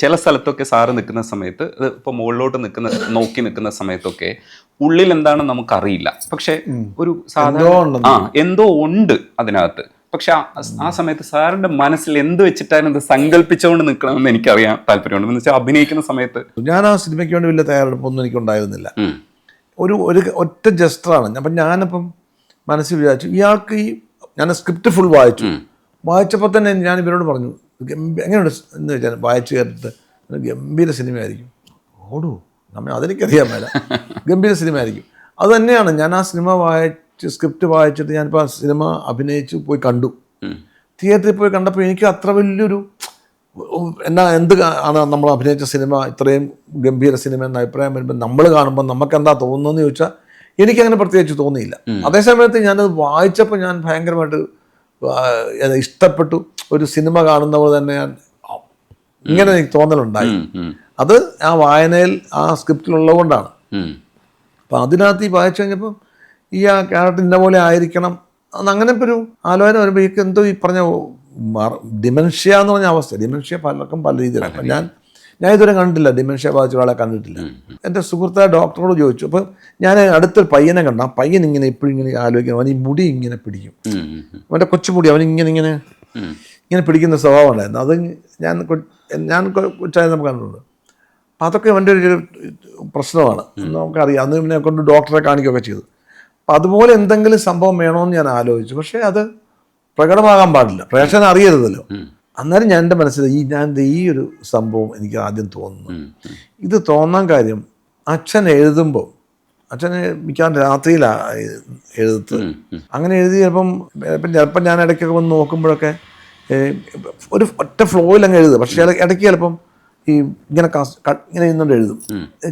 ചില സ്ഥലത്തൊക്കെ സാറ് നിൽക്കുന്ന സമയത്ത് ഇപ്പോൾ മുകളിലോട്ട് നോക്കി നിൽക്കുന്ന സമയത്തൊക്കെ ഉള്ളിൽ എന്താണ് നമുക്കറിയില്ല. പക്ഷെ ഒരു സാധാരണ എന്തോ ഉണ്ട് അതിനകത്ത്. പക്ഷെ ആ സമയത്ത് സാറിന്റെ മനസ്സിൽ എന്ത് വെച്ചിട്ടാണ് ഇത് സങ്കല്പിച്ചുകൊണ്ട് നിൽക്കണമെന്ന് എനിക്കറിയാൻ താല്പര്യമുണ്ട്. എന്ന് വെച്ചാൽ അഭിനയിക്കുന്ന സമയത്ത് ഞാൻ ആ സിനിമയ്ക്ക് വേണ്ടി വലിയ തയ്യാറെടുപ്പൊന്നും എനിക്കുണ്ടായിരുന്നില്ല. ഒരു ഒറ്റ ജസ്റ്ററാണ്. അപ്പം ഞാനിപ്പം മനസ്സിൽ വിചാരിച്ചു ഇയാൾക്ക് ഞാൻ സ്ക്രിപ്റ്റ് ഫുൾ വായിച്ചപ്പോൾ തന്നെ ഞാൻ ഇവരോട് പറഞ്ഞു എങ്ങനെയുണ്ട് എന്ന് വെച്ചാൽ വായിച്ചു കേട്ടിട്ട് ഗംഭീര സിനിമയായിരിക്കും. ഓടൂ അതെനിക്കറിയാൻ മേല, ഗംഭീര സിനിമയായിരിക്കും. അത് തന്നെയാണ്. ഞാൻ ആ സിനിമ സ്ക്രിപ്റ്റ് വായിച്ചിട്ട് ഞാനിപ്പോൾ ആ സിനിമ അഭിനയിച്ച് പോയി കണ്ടു. തിയേറ്ററിൽ പോയി കണ്ടപ്പോൾ എനിക്ക് അത്ര വലിയൊരു എന്ത് ആണ് നമ്മൾ അഭിനയിച്ച സിനിമ ഇത്രയും ഗംഭീര സിനിമ എന്ന അഭിപ്രായം വരുമ്പോൾ നമ്മൾ കാണുമ്പോൾ നമുക്ക് എന്താ തോന്നുന്നതെന്ന് ചോദിച്ചാൽ എനിക്കങ്ങനെ പ്രത്യേകിച്ച് തോന്നിയില്ല. അതേസമയത്ത് ഞാനത് വായിച്ചപ്പോൾ ഞാൻ ഭയങ്കരമായിട്ട് ഇഷ്ടപ്പെട്ടു. ഒരു സിനിമ കാണുന്ന പോലെ തന്നെ ഞാൻ ഇങ്ങനെ എനിക്ക് തോന്നലുണ്ടായി. അത് ആ വായനയിൽ ആ സ്ക്രിപ്റ്റിലുള്ളത് കൊണ്ടാണ്. അപ്പം അതിനകത്ത് ഈ വായിച്ചു കഴിഞ്ഞപ്പോൾ ഈ ആ ക്യാരക്ടർ ഇന്ന പോലെ ആയിരിക്കണം അങ്ങനെ ഇപ്പോൾ ഒരു ആലോചന വരുമ്പോൾ എനിക്ക് എന്തോ ഈ പറഞ്ഞ ഡിമെൻഷ്യ എന്ന് പറഞ്ഞ അവസ്ഥ. ഡിമെൻഷ്യ പലർക്കും പല രീതിയിലാണ്. അപ്പം ഞാൻ ഇതുവരെ കണ്ടിട്ടില്ല, ഡിമെൻഷ്യ ബാധിച്ച ഒരാളെ കണ്ടിട്ടില്ല. എൻ്റെ സുഹൃത്തായ ഡോക്ടറോട് ചോദിച്ചു. അപ്പോൾ ഞാൻ അടുത്തൊരു പയ്യനെ കണ്ട ആ പയ്യൻ ഇങ്ങനെ ഇപ്പോഴും ഇങ്ങനെ ആലോചിക്കണം. അവൻ ഈ മുടി ഇങ്ങനെ പിടിക്കും, അവൻ്റെ കൊച്ചുമുടി അവൻ ഇങ്ങനെ പിടിക്കുന്ന സ്വഭാവം ഉണ്ടായിരുന്നു. അത് ഞാൻ കൊച്ചായി നമുക്ക് കണ്ടിട്ടുണ്ട്. അപ്പം അതൊക്കെ അവൻ്റെ ഒരു പ്രശ്നമാണ്, നമുക്കറിയാം. അന്ന് പിന്നെ കൊണ്ട് ഡോക്ടറെ കാണിക്കുകയൊക്കെ ചെയ്തു. അപ്പം അതുപോലെ എന്തെങ്കിലും സംഭവം വേണമെന്ന് ഞാൻ ആലോചിച്ചു. പക്ഷേ അത് പ്രകടമാകാൻ പാടില്ല, പ്രേക്ഷകൻ അറിയരുതല്ലോ. അന്നേരം ഞാൻ എൻ്റെ മനസ്സിൽ ഈ ഒരു സംഭവം എനിക്ക് ആദ്യം തോന്നുന്നു. ഇത് തോന്നാൻ കാര്യം അച്ഛൻ എഴുതുമ്പോൾ അച്ഛന് മിക്കവാറും രാത്രിയിലാണ് എഴുത്ത്. അങ്ങനെ എഴുതി ചിലപ്പം ഞാൻ ഇടയ്ക്കൊക്കെ വന്ന് നോക്കുമ്പോഴൊക്കെ ഒരു ഒറ്റ ഫ്ലോയിൽ അങ്ങ് എഴുതുക. പക്ഷേ ഇടയ്ക്ക് ചിലപ്പം ഈ ഇങ്ങനെ ഇരുന്നുകൊണ്ട് എഴുതും.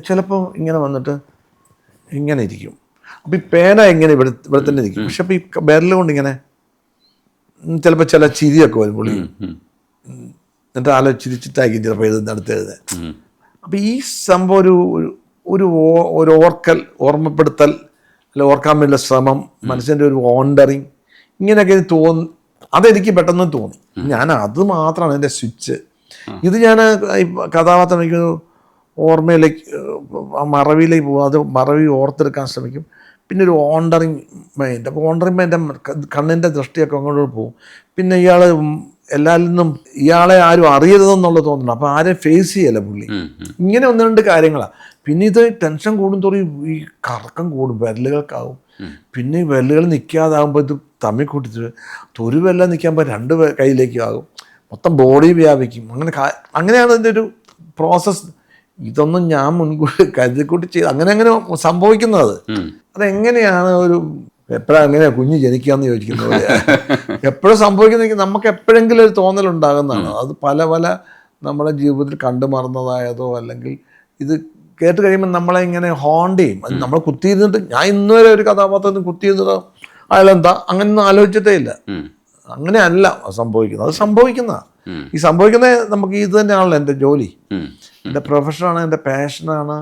ചിലപ്പോൾ ഇങ്ങനെ വന്നിട്ട് ഇങ്ങനെ ഇരിക്കും. അപ്പം ഈ പേന ഇങ്ങനെ ഇവിടെ തന്നെ ഇരിക്കും. പക്ഷെ അപ്പം ഈ വിരലുകൊണ്ട് ഇങ്ങനെ ചിലപ്പോൾ ചില ചിരിയൊക്കെ വരും പുള്ളി. എന്നിട്ട് ചിരിച്ചിട്ടായിരിക്കും ചിലപ്പോൾ അടുത്ത് എഴുതാൻ. അപ്പം ഈ സംഭവം ഒരു ഓർമ്മപ്പെടുത്തൽ, അല്ല ഓർക്കാൻ വേണ്ടിയുള്ള ശ്രമം, മനസ്സിൻ്റെ ഒരു വോണ്ടറിങ്, ഇങ്ങനെയൊക്കെ അതെനിക്ക് പെട്ടെന്ന് തോന്നി. ഞാൻ അത് മാത്രമാണ് എൻ്റെ സ്വിച്ച്. ഇത് ഞാൻ കഥാപാത്രം എനിക്ക് ഓർമ്മയിലേക്ക് മറവിയിലേക്ക് പോകും. അത് മറവി ഓർത്തെടുക്കാൻ ശ്രമിക്കും. പിന്നെ ഒരു വോണ്ടറിങ് മൈൻഡ്. അപ്പോൾ വോണ്ടറിങ് മൈൻഡ് കണ്ണിൻ്റെ ദൃഷ്ടിയൊക്കെ അങ്ങോട്ട് പോകും. പിന്നെ ഇയാൾ എല്ലാവരിൽ നിന്നും ഇയാളെ ആരും അറിയരുതെന്നുള്ളത് തോന്നുന്നു. അപ്പോൾ ആരെയും ഫേസ് ചെയ്യല്ല പുള്ളി. ഇങ്ങനെ ഒന്ന് രണ്ട് കാര്യങ്ങളാണ്. പിന്നെ ഇത് ടെൻഷൻ കൂടുന്തോറും ഈ കറക്കം കൂടും, വിരലുകൾക്കാവും. പിന്നെ ഈ വിരലുകൾ നിൽക്കാതാകുമ്പോൾ ഇത് തമ്മിൽ കൂട്ടിട്ട് ഒരു വിരല നിൽക്കുമ്പോൾ രണ്ട് കൈയിലേക്ക് ആകും, മൊത്തം ബോഡി വ്യാപിക്കും. അങ്ങനെയാണ് ഇതിൻ്റെ ഒരു പ്രോസസ്സ്. ഇതൊന്നും ഞാൻ മുൻകൂട്ടി കരുതിക്കൂട്ടി ചെയ്ത് അങ്ങനെ സംഭവിക്കുന്നത്. അതെങ്ങനെയാണ് എപ്പോഴാണ് എങ്ങനെയാണ് കുഞ്ഞ് ജനിക്കാന്ന് ചോദിക്കുന്നത് പോലെ എപ്പോഴും സംഭവിക്കുന്ന നമുക്ക് എപ്പോഴെങ്കിലും ഒരു തോന്നലുണ്ടാകുന്നതാണ്. അത് പല നമ്മുടെ ജീവിതത്തിൽ കണ്ടു മറന്നതായതോ അല്ലെങ്കിൽ ഇത് കേട്ട് കഴിയുമ്പോൾ നമ്മളെ ഇങ്ങനെ ഹോണ്ട് ചെയ്യും. അത് നമ്മൾ കുത്തിയിരുന്നിട്ട് ഞാൻ ഇന്നുവരെ ഒരു കഥാപാത്രത്തിന് കുത്തിയിരുന്നതോ അയാളെന്താ അങ്ങനെയൊന്നും ആലോചിച്ചിട്ടേ ഇല്ല. അങ്ങനെയല്ല സംഭവിക്കുന്നത്. അത് ഈ സംഭവിക്കുന്നത് നമുക്ക് ഇത് തന്നെയാണല്ലോ എൻ്റെ ജോലി, എൻ്റെ പ്രൊഫഷനാണ്, എൻ്റെ പാഷനാണ്,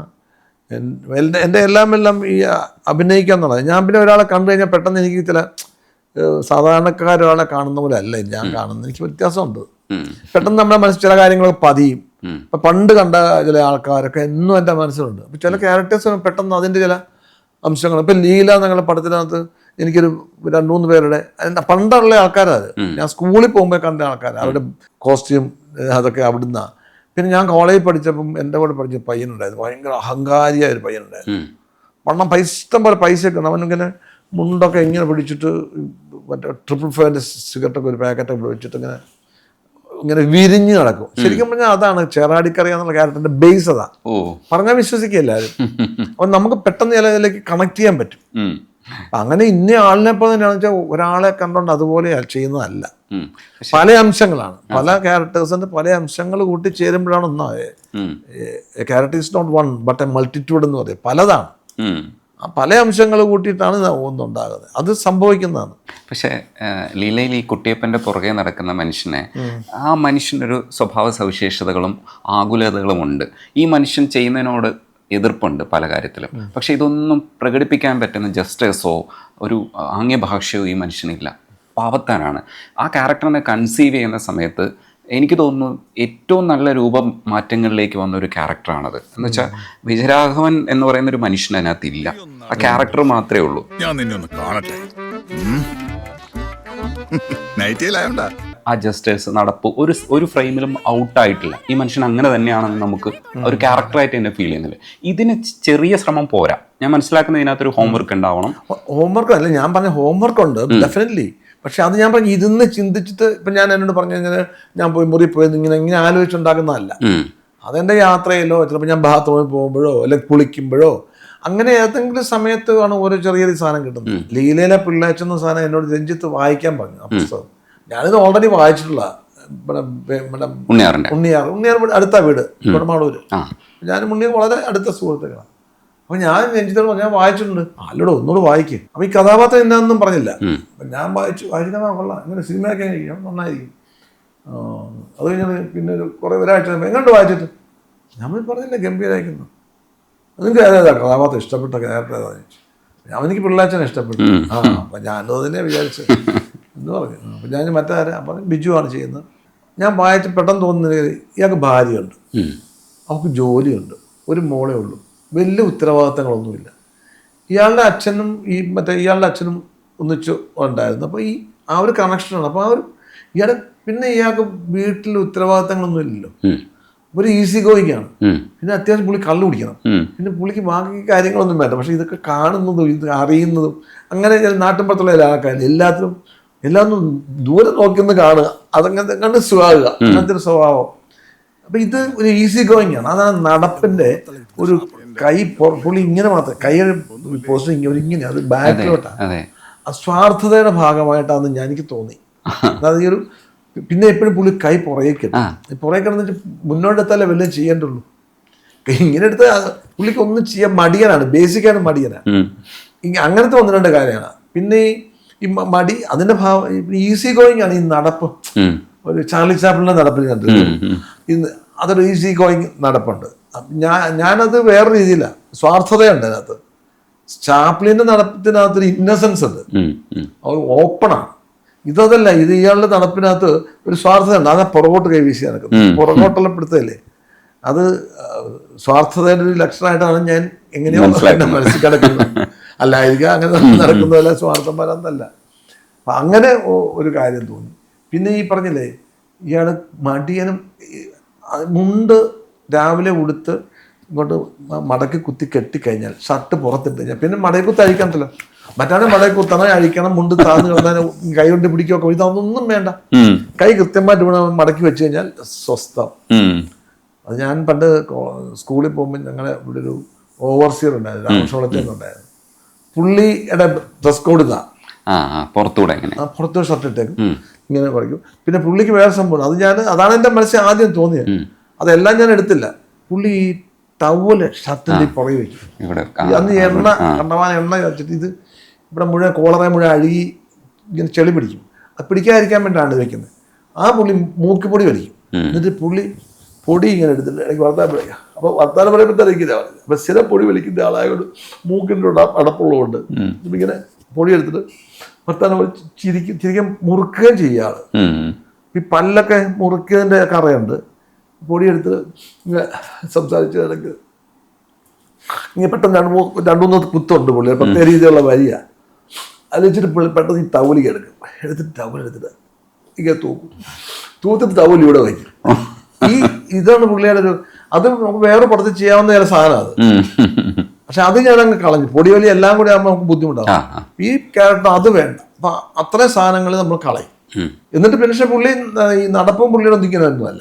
എൻ്റെ എല്ലാം ഈ അഭിനയിക്കുക എന്നുള്ളത്. ഞാൻ പിന്നെ ഒരാളെ കണ്ടു കഴിഞ്ഞാൽ പെട്ടെന്ന് എനിക്ക് ചില സാധാരണക്കാരൊരാളെ കാണുന്ന പോലെ അല്ല ഞാൻ കാണുന്നത്. എനിക്ക് വ്യത്യാസമുണ്ട്. പെട്ടെന്ന് നമ്മുടെ മനസ്സിൽ ചില കാര്യങ്ങളൊക്കെ പതിയും. ഇപ്പം പണ്ട് കണ്ട ചില ആൾക്കാരൊക്കെ എന്നും എൻ്റെ മനസ്സിലുണ്ട്. അപ്പം ചില ക്യാരക്ടേഴ്സ് പെട്ടെന്ന് അതിൻ്റെ ചില അംശങ്ങൾ. ഇപ്പം ലീല എന്നുള്ള പടത്തിനകത്ത് എനിക്കൊരു 2-3 പേരുടെ പണ്ടുള്ള ആൾക്കാരത് ഞാൻ സ്കൂളിൽ പോകുമ്പോൾ കണ്ട ആൾക്കാർ, അവരുടെ കോസ്റ്റ്യൂം അതൊക്കെ അവിടുന്നാണ്. പിന്നെ ഞാൻ കോളേജിൽ പഠിച്ചപ്പം എൻ്റെ കൂടെ പഠിച്ച പയ്യനുണ്ടായിരുന്നു, ഭയങ്കര അഹങ്കാരിയായ ഒരു പയ്യനുണ്ടായിരുന്നു. പണം ഇഷ്ടം പോലെ പൈസയൊക്കെ ഉണ്ട്. അവനിങ്ങനെ മുണ്ടൊക്കെ ഇങ്ങനെ പിടിച്ചിട്ട് മറ്റേ 555 സിഗരറ്റൊക്കെ ഒരു പാക്കറ്റൊക്കെ വെച്ചിട്ട് ഇങ്ങനെ വിരിഞ്ഞ് നടക്കും. ശരിക്കും പറഞ്ഞാൽ അതാണ് ചേറാടിക്കറി എന്നുള്ള ക്യാരക്ടറിന്റെ ബേസ്. അതാ പറഞ്ഞാൽ വിശ്വസിക്കില്ല എല്ലാവരും. അപ്പം നമുക്ക് പെട്ടെന്ന് ചിലതിലേക്ക് കണക്ട് ചെയ്യാൻ പറ്റും. അങ്ങനെ ഇന്ന ആളിനെ പോലെ തന്നെയാണെന്ന് വെച്ചാൽ ഒരാളെ കണ്ടോണ്ട് അതുപോലെ ചെയ്യുന്നതല്ല. പല അംശങ്ങളാണ്, പല ക്യാരക്ടേഴ്സിന്റെ പല അംശങ്ങൾ കൂട്ടിച്ചേരുമ്പോഴാണ് ഒന്നായ character is not one but a multitude എന്ന് പറയും. പലതാണ്, പല അംശങ്ങൾ കൂട്ടിയിട്ടാണ് ഒന്നുണ്ടാകുന്നത്. അത് സംഭവിക്കുന്നതാണ്. പക്ഷേ ലീലയിൽ ഈ കുട്ടിയപ്പൻ്റെ പുറകെ നടക്കുന്ന മനുഷ്യനെ, ആ മനുഷ്യനൊരു സ്വഭാവ സവിശേഷതകളും ആകുലതകളും ഉണ്ട്. ഈ മനുഷ്യൻ ചെയ്യുന്നതിനോട് എതിർപ്പുണ്ട് പല കാര്യത്തിലും. പക്ഷെ ഇതൊന്നും പ്രകടിപ്പിക്കാൻ പറ്റുന്ന ജസ്റ്റേഴ്സോ ഒരു ആംഗ്യഭാഷയോ ഈ മനുഷ്യനില്ല. പാവത്താനാണ്. ആ ക്യാരക്ടറിനെ കൺസീവ് ചെയ്യുന്ന സമയത്ത് എനിക്ക് തോന്നുന്നു ഏറ്റവും നല്ല രൂപം മാറ്റങ്ങളിലേക്ക് വന്ന ഒരു ക്യാരക്ടറാണത്. എന്ന് വെച്ചാൽ വിജയരാഘവൻ എന്ന് പറയുന്ന ഒരു മനുഷ്യൻ അതിനകത്തില്ല, ആ ക്യാരക്ടർ മാത്രമേ ഉള്ളൂ. ഞാൻ നിന്നെ ഒന്ന് കാണട്ടെ. നൈറ്റിലായോണ്ടാ ആ ജസ്റ്റേഴ്സ് നടപ്പ് ഒരു ഫ്രെയിമിലും ഔട്ടായിട്ടില്ല. ഈ മനുഷ്യൻ അങ്ങനെ തന്നെയാണെന്ന് നമുക്ക് ഒരു ക്യാരക്ടറായിട്ട് തന്നെ ഫീൽ ചെയ്യുന്നില്ല. ഇതിന് ചെറിയ ശ്രമം പോരാ. ഞാൻ മനസ്സിലാക്കുന്ന ഇതിനകത്തൊരു ഹോംവർക്ക് ഉണ്ടാവണം. ഹോംവർക്ക് അല്ല ഞാൻ പറഞ്ഞ, ഹോംവർക്ക് ഉണ്ട് ഡെഫിനറ്റ്ലി. പക്ഷെ അത് ഞാൻ പറഞ്ഞു ഇതിന്ന് ചിന്തിച്ചിട്ട് ഇപ്പം ഞാൻ എന്നോട് പറഞ്ഞു കഴിഞ്ഞാൽ ഞാൻ പോയി മുറി പോയത് ഇങ്ങനെ ആലോചിച്ചുണ്ടാക്കുന്നതല്ല. അതെൻ്റെ യാത്രയിലോ ചിലപ്പോൾ ഞാൻ ബാത്റൂമിൽ പോകുമ്പോഴോ അല്ലെങ്കിൽ കുളിക്കുമ്പോഴോ അങ്ങനെ ഏതെങ്കിലും സമയത്ത് ആണ് ഓരോ ചെറിയൊരു സാധനം കിട്ടുന്നത്. ലീലയിലെ പിള്ളേച്ചെന്ന സാധനം എന്നോട് രഞ്ജിത്ത് വായിക്കാൻ പറഞ്ഞു ആ പുസ്തകം. ഞാനിത് ഓൾറെഡി വായിച്ചിട്ടുള്ള ഉണ്ണിയാർ അടുത്ത വീട് കൊടമാളൂര്. ഞാനും ഉണ്ണിയാർ വളരെ അടുത്ത സുഹൃത്തുക്കളാണ്. അപ്പൊ ഞാൻ രഞ്ജിത്തോട് ഞാൻ വായിച്ചിട്ടുണ്ട്. അല്ലൂടെ ഒന്നുകൂടെ വായിക്കും. അപ്പൊ ഈ കഥാപാത്രം എന്നാന്നും പറഞ്ഞില്ല. അപ്പൊ ഞാൻ വായിക്കാൻ കൊള്ളാം, അങ്ങനെ സിനിമയൊക്കെ നന്നായിരിക്കും. അത് കഴിഞ്ഞാൽ പിന്നെ കുറെ ഒരാഴ്ച എങ്ങോട്ട് വായിച്ചിട്ട് നമ്മൾ പറഞ്ഞില്ല ഗംഭീരമായിരിക്കുന്നു. നിങ്ങൾക്ക് ഏതാ കഥാപാത്രം ഇഷ്ടപ്പെട്ട ക്യാരക്ടർ ഏതാ ചോദിച്ചു. എനിക്ക് പിള്ളേച്ചനെ ഇഷ്ടപ്പെട്ടു. അപ്പൊ ഞാനത് തന്നെ വിചാരിച്ചു എന്ന് പറഞ്ഞു. അപ്പം ഞാൻ മറ്റാരെ അപ്പം ബിജു ആണ് ചെയ്യുന്നത്. ഞാൻ വായിച്ച് പെട്ടെന്ന് തോന്നുന്നത് ഇയാൾക്ക് ഭാര്യയുണ്ട്, അവൾക്ക് ജോലിയുണ്ട്, ഒരു മോളേ ഉള്ളൂ, വലിയ ഉത്തരവാദിത്തങ്ങളൊന്നുമില്ല. ഇയാളുടെ അച്ഛനും ഇയാളുടെ അച്ഛനും ഒന്നിച്ച് ഉണ്ടായിരുന്നു. അപ്പോൾ ആ ഒരു കണക്ഷനാണ്. അപ്പോൾ ഇയാളുടെ പിന്നെ ഇയാൾക്ക് വീട്ടിൽ ഉത്തരവാദിത്തങ്ങളൊന്നും ഇല്ലല്ലോ, ഒരു ഈസി ഗോയിങ്ങാണ്. പിന്നെ അത്യാവശ്യം പുള്ളി കള്ളു കുടിക്കണം, പിന്നെ പുള്ളിക്ക് ബാക്കി കാര്യങ്ങളൊന്നും വേണ്ട. പക്ഷെ ഇതൊക്കെ കാണുന്നതും ഇത് അറിയുന്നതും അങ്ങനെ നാട്ടിൻപുറത്തുള്ള ആൾക്കാർ എല്ലാം ദൂരെ നോക്കിന്ന് കാണുക, അതങ്ങനെ കണ്ട് സുഖാകുക, അങ്ങനത്തെ ഒരു സ്വഭാവം. അപ്പൊ ഇത് ഒരു ഈസി ഗോയിങ് ആണ്. അതാണ് നടപ്പിന്റെ ഒരു കൈ പുള്ളി ഇങ്ങനെ മാത്രം കൈ പോസ്റ്റ് ഇങ്ങനെ അത് ബാക്കിലോട്ടാണ്. ആ സ്വാർത്ഥതയുടെ ഭാഗമായിട്ടാണെന്ന് എനിക്ക് തോന്നി. അതായത് ഈ ഒരു പിന്നെ എപ്പോഴും പുള്ളി കൈ പുറകെ കിടന്ന് വെച്ചാൽ മുന്നോട്ടെത്താലേ വല്ലതും ചെയ്യേണ്ടുള്ളൂ. ഇങ്ങനെ എടുത്ത് പുള്ളിക്ക് ഒന്നും ചെയ്യാൻ മടിയനാണ്, ബേസിക്കാണ് മടിയനാണ്. അങ്ങനത്തെ ഒന്ന് രണ്ട് കാര്യമാണ്. പിന്നെ ഈ മടി അതിന്റെ ഭാവം ഈസി ഗോയിങ് ആണ്. ഈ നടപ്പ് ഒരു ചാർലി ചാപ്ലിന്റെ നടപ്പിൽ കണ്ടിട്ടുണ്ട്. അതൊരു ഈസി ഗോയിങ് നടപ്പുണ്ട്. ഞാനത് വേറെ രീതിയിലാണ്, സ്വാർത്ഥതയുണ്ട് അതിനകത്ത്. ചാപ്ലിന്റെ നടപ്പത്തിനകത്തൊരു ഇന്നസെൻസ് ഉണ്ട്, അവർ ഓപ്പണാണ്. ഇതല്ല, ഇത് ഇയാളുടെ നടപ്പിനകത്ത് ഒരു സ്വാർത്ഥത ഉണ്ട്. അതാ പുറകോട്ട് കൈവീശി നടക്കുന്നത്, പുറകോട്ടുള്ള പിടുത്തല്ലേ. അത് സ്വാർത്ഥതയുടെ ഒരു ലക്ഷണമായിട്ടാണ് ഞാൻ എങ്ങനെയോ മനസ്സിൽ കിടക്കുന്നത്. അല്ലായിരിക്കും അങ്ങനെ നടക്കുന്നതല്ല, സ്വാർത്ഥം വരാന്നല്ല. അപ്പം അങ്ങനെ ഒരു കാര്യം തോന്നി. പിന്നെ ഈ പറഞ്ഞില്ലേ ഇയാൾ മടിയനും മുണ്ട് രാവിലെ ഉടുത്ത് ഇങ്ങോട്ട് മടക്കി കുത്തി കെട്ടിക്കഴിഞ്ഞാൽ ഷർട്ട് പുറത്തിട്ട് കഴിഞ്ഞാൽ പിന്നെ മടക്കുത്ത് അഴിക്കണമല്ലോ. മറ്റാണ് മടക്കുത്തണം, അഴിക്കണം, മുണ്ട് താന്ന് കിടന്നാൽ കൈ കൊണ്ട് പിടിക്കുകയൊക്കെ, ഇതൊന്നും വേണ്ട. കൈ കൃത്യമായിട്ട് ഇവിടെ മടക്കി വെച്ച് കഴിഞ്ഞാൽ സ്വസ്ഥം. അത് ഞാൻ പണ്ട് സ്കൂളിൽ പോകുമ്പോൾ ഞങ്ങളെ ഇവിടെ ഒരു ഓവർസിയർ ഉണ്ടായിരുന്നു, രാമേശ്വരത്തുണ്ടായിരുന്നു. പുള്ളിയുടെ ഡ്രസ് കോഡ് ഇതാ, പുറത്തൂടെ ഷർട്ട് ഇട്ടേക്കും, ഇങ്ങനെ പറയും. പിന്നെ പുള്ളിക്ക് വേറെ സംഭവം, അതാണ് എൻ്റെ മനസ്സിൽ ആദ്യം തോന്നിയത്. അതെല്ലാം ഞാൻ എടുത്തില്ല. പുള്ളി ഈ ടവല് ഷർട്ടിൻ്റെ പുറകെ വെക്കും. അന്ന് എണ്ണ കണ്ടവാൻ എണ്ണ വെച്ചിട്ട് ഇത് ഇവിടെ മുഴുവൻ കോളറെ മുഴുവൻ അഴുകി ഇങ്ങനെ ചെളി പിടിക്കും. അത് പിടിക്കാതിരിക്കാൻ വേണ്ടിയാണ് വെക്കുന്നത്. ആ പുള്ളി മൂക്കിപ്പൊടി വലിക്കും. എന്നിട്ട് പുള്ളി പൊടി ഇങ്ങനെ എടുത്തിട്ട് എനിക്ക് വർത്താനം പറയാം. അപ്പോൾ വർത്താനം പറയുമ്പോഴത്തേക്കില്ല. അപ്പം സ്ഥിരം പൊടി വലിക്കുന്ന ആളായതുകൊണ്ട് മൂക്കിൻ്റെ അടപ്പുള്ളതുകൊണ്ട് ഇങ്ങനെ പൊടി എടുത്തിട്ട് വർത്താനം ചിരിക്കാൻ മുറുക്കുകയും ചെയ്യുക ആള്. ഈ പല്ലൊക്കെ മുറുക്കിയതിൻ്റെ കറയുണ്ട്. പൊടിയെടുത്ത് ഇങ്ങനെ സംസാരിച്ച് കിടക്ക് ഇങ്ങനെ പെട്ടെന്ന് രണ്ടു മൂന്ന് കുത്തുണ്ട് പുള്ളി, പ്രത്യേക രീതിയിലുള്ള വരിക. അത് വെച്ചിട്ട് പെട്ടെന്ന് ഈ ടവലിക്ക് എടുത്തിട്ട് ടവലെടുത്തിട്ട് ഇങ്ങനെ തൂത്തിട്ട് ടവൽ ഇവിടെ വയ്ക്കും. ഇതാണ് പുള്ളിയുടെ ഒരു, അത് നമുക്ക് വേറെ പുറത്ത് ചെയ്യാവുന്ന ചില സാധനം അത്. പക്ഷെ അത് ഞാൻ അങ്ങ് കളഞ്ഞു. പൊടിവലി എല്ലാം കൂടി ആകുമ്പോൾ നമുക്ക് ബുദ്ധിമുട്ടാവും. ഈ ക്യാരക്ടർ അത് വേണ്ട. അപ്പൊ അത്രയും സാധനങ്ങൾ നമ്മൾ കളയും. എന്നിട്ട് പിന്നെ പുള്ളി ഈ നടപ്പും പുള്ളിയുടെ ഒന്നിക്കുന്നതൊന്നുമല്ല.